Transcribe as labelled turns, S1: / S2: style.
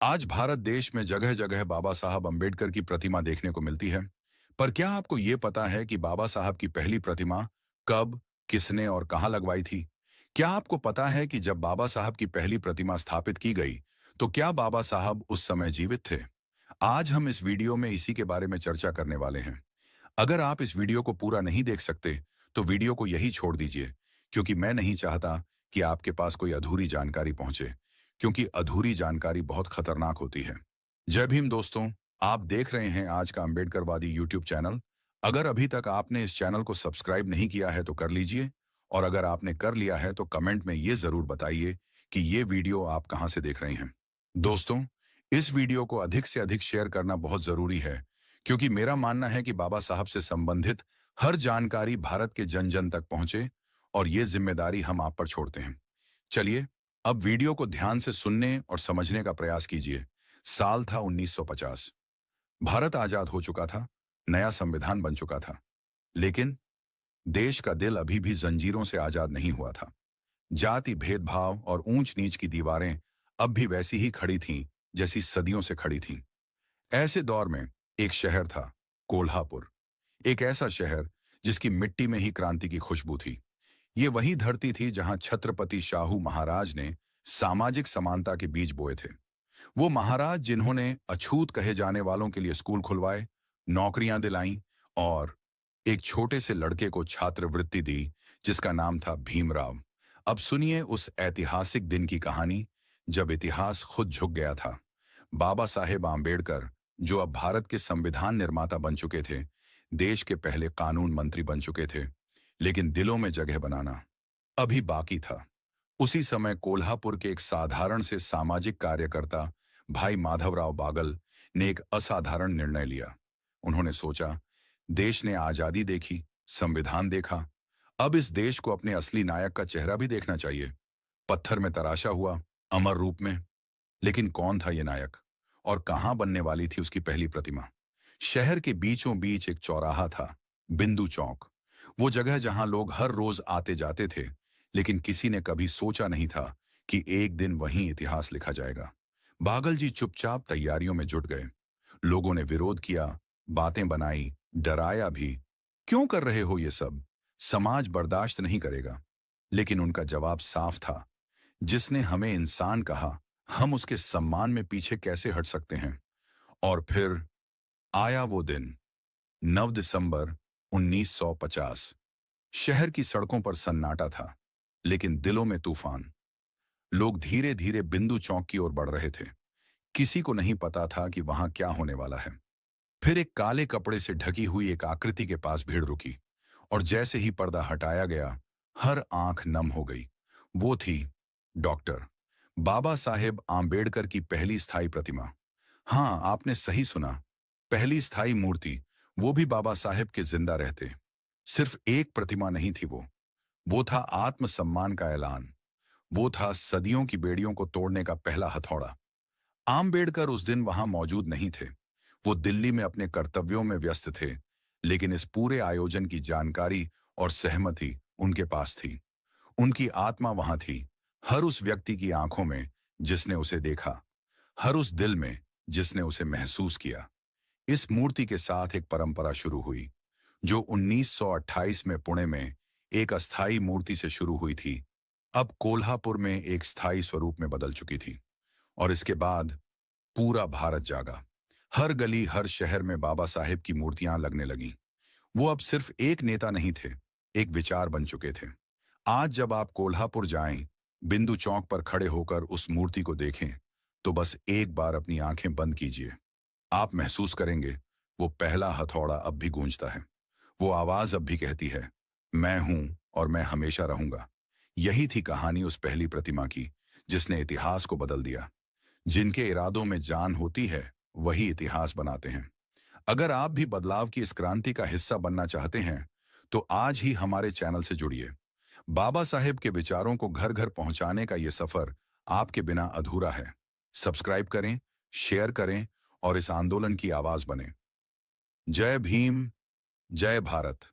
S1: आज भारत देश में जगह जगह बाबा साहब अंबेडकर की प्रतिमा देखने को मिलती है। पर क्या आपको ये पता है कि बाबा साहब की पहली प्रतिमा कब, किसने और कहां लगवाई थी? क्या आपको पता है कि जब बाबा साहब की पहली प्रतिमा स्थापित की गई, तो क्या बाबा साहब उस समय जीवित थे? आज हम इस वीडियो में इसी के बारे में चर्चा करने वाले हैं। अगर आप इस वीडियो को पूरा नहीं देख सकते, तो वीडियो को यही छोड़ दीजिए, क्योंकि मैं नहीं चाहता कि आपके पास कोई अधूरी जानकारी पहुंचे, क्योंकि अधूरी जानकारी बहुत खतरनाक होती है। जय भीम दोस्तों, आप देख रहे हैं आज का अंबेडकरवादी यूट्यूब चैनल। अगर अभी तक आपने इस चैनल को सब्सक्राइब नहीं किया है तो कर लीजिए, और अगर आपने कर लिया है तो कमेंट में ये जरूर बताइए कि ये वीडियो आप कहां से देख रहे हैं। दोस्तों, इस वीडियो को अधिक से अधिक शेयर करना बहुत जरूरी है, क्योंकि मेरा मानना है कि बाबा साहब से संबंधित हर जानकारी भारत के जन जन तक पहुंचे, और ये जिम्मेदारी हम आप पर छोड़ते हैं। चलिए, अब वीडियो को ध्यान से सुनने और समझने का प्रयास कीजिए। साल था 1950। भारत आजाद हो चुका था, नया संविधान बन चुका था, लेकिन देश का दिल अभी भी जंजीरों से आजाद नहीं हुआ था। जाति भेदभाव और ऊंच नीच की दीवारें अब भी वैसी ही खड़ी थीं, जैसी सदियों से खड़ी थीं। ऐसे दौर में एक शहर था, कोल्हापुर। एक ऐसा शहर जिसकी मिट्टी में ही क्रांति की खुशबू थी। ये वही धरती थी जहां छत्रपति शाहू महाराज ने सामाजिक समानता के बीज बोए थे। वो महाराज जिन्होंने अछूत कहे जाने वालों के लिए स्कूल खुलवाए, नौकरियां दिलाईं और एक छोटे से लड़के को छात्रवृत्ति दी, जिसका नाम था भीमराव। अब सुनिए उस ऐतिहासिक दिन की कहानी, जब इतिहास खुद झुक गया था। बाबा साहेब आम्बेडकर, जो अब भारत के संविधान निर्माता बन चुके थे, देश के पहले कानून मंत्री बन चुके थे, लेकिन दिलों में जगह बनाना अभी बाकी था। उसी समय कोल्हापुर के एक साधारण से सामाजिक कार्यकर्ता भाई माधवराव बागल ने एक असाधारण निर्णय लिया। उन्होंने सोचा, देश ने आजादी देखी, संविधान देखा, अब इस देश को अपने असली नायक का चेहरा भी देखना चाहिए। पत्थर में तराशा हुआ, अमर रूप में। लेकिन कौन था ये नायक, और कहां बनने वाली थी उसकी पहली प्रतिमा? शहर के बीचों बीच एक चौराहा था, बिंदु चौक। वो जगह जहां लोग हर रोज आते जाते थे, लेकिन किसी ने कभी सोचा नहीं था कि एक दिन वहीं इतिहास लिखा जाएगा। बागल जी चुपचाप तैयारियों में जुट गए। लोगों ने विरोध किया, बातें बनाई, डराया भी। क्यों कर रहे हो ये सब? समाज बर्दाश्त नहीं करेगा। लेकिन उनका जवाब साफ था, जिसने हमें इंसान कहा, हम उसके सम्मान में पीछे कैसे हट सकते हैं? और फिर आया वो दिन, 9 दिसंबर 1950। शहर की सड़कों पर सन्नाटा था, लेकिन दिलों में तूफान। लोग धीरे धीरे बिंदु चौक की ओर बढ़ रहे थे। किसी को नहीं पता था कि वहां क्या होने वाला है। फिर एक काले कपड़े से ढकी हुई एक आकृति के पास भीड़ रुकी, और जैसे ही पर्दा हटाया गया, हर आंख नम हो गई। वो थी डॉक्टर बाबा साहेब आम्बेडकर की पहली स्थायी प्रतिमा। हाँ, आपने सही सुना, पहली स्थायी मूर्ति, वो भी बाबा साहेब के जिंदा रहते। सिर्फ एक प्रतिमा नहीं थी वो था आत्मसम्मान का ऐलान। वो था सदियों की बेड़ियों को तोड़ने का पहला हथौड़ा। आम्बेडकर उस दिन वहां मौजूद नहीं थे। वो दिल्ली में अपने कर्तव्यों में व्यस्त थे, लेकिन इस पूरे आयोजन की जानकारी और सहमति उनके पास थी। उनकी आत्मा वहां थी, हर उस व्यक्ति की आंखों में जिसने उसे देखा, हर उस दिल में जिसने उसे महसूस किया। इस मूर्ति के साथ एक परंपरा शुरू हुई, जो 1928 में पुणे में एक अस्थायी मूर्ति से शुरू हुई थी, अब कोल्हापुर में एक स्थायी स्वरूप में बदल चुकी थी। और इसके बाद पूरा भारत जागा। हर गली, हर शहर में बाबा साहेब की मूर्तियां लगने लगीं। वो अब सिर्फ एक नेता नहीं थे, एक विचार बन चुके थे। आज जब आप कोल्हापुर जाएं, बिंदु चौक पर खड़े होकर उस मूर्ति को देखें, तो बस एक बार अपनी आंखें बंद कीजिए। आप महसूस करेंगे, वो पहला हथौड़ा अब भी गूंजता है। वो आवाज अब भी कहती है, मैं हूं और मैं हमेशा रहूंगा। यही थी कहानी उस पहली प्रतिमा की, जिसने इतिहास को बदल दिया। जिनके इरादों में जान होती है, वही इतिहास बनाते हैं। अगर आप भी बदलाव की इस क्रांति का हिस्सा बनना चाहते हैं, तो आज ही हमारे चैनल से जुड़िए। बाबा साहेब के विचारों को घर घर पहुंचाने का यह सफर आपके बिना अधूरा है। सब्सक्राइब करें, शेयर करें और इस आंदोलन की आवाज बने। जय भीम, जय भारत।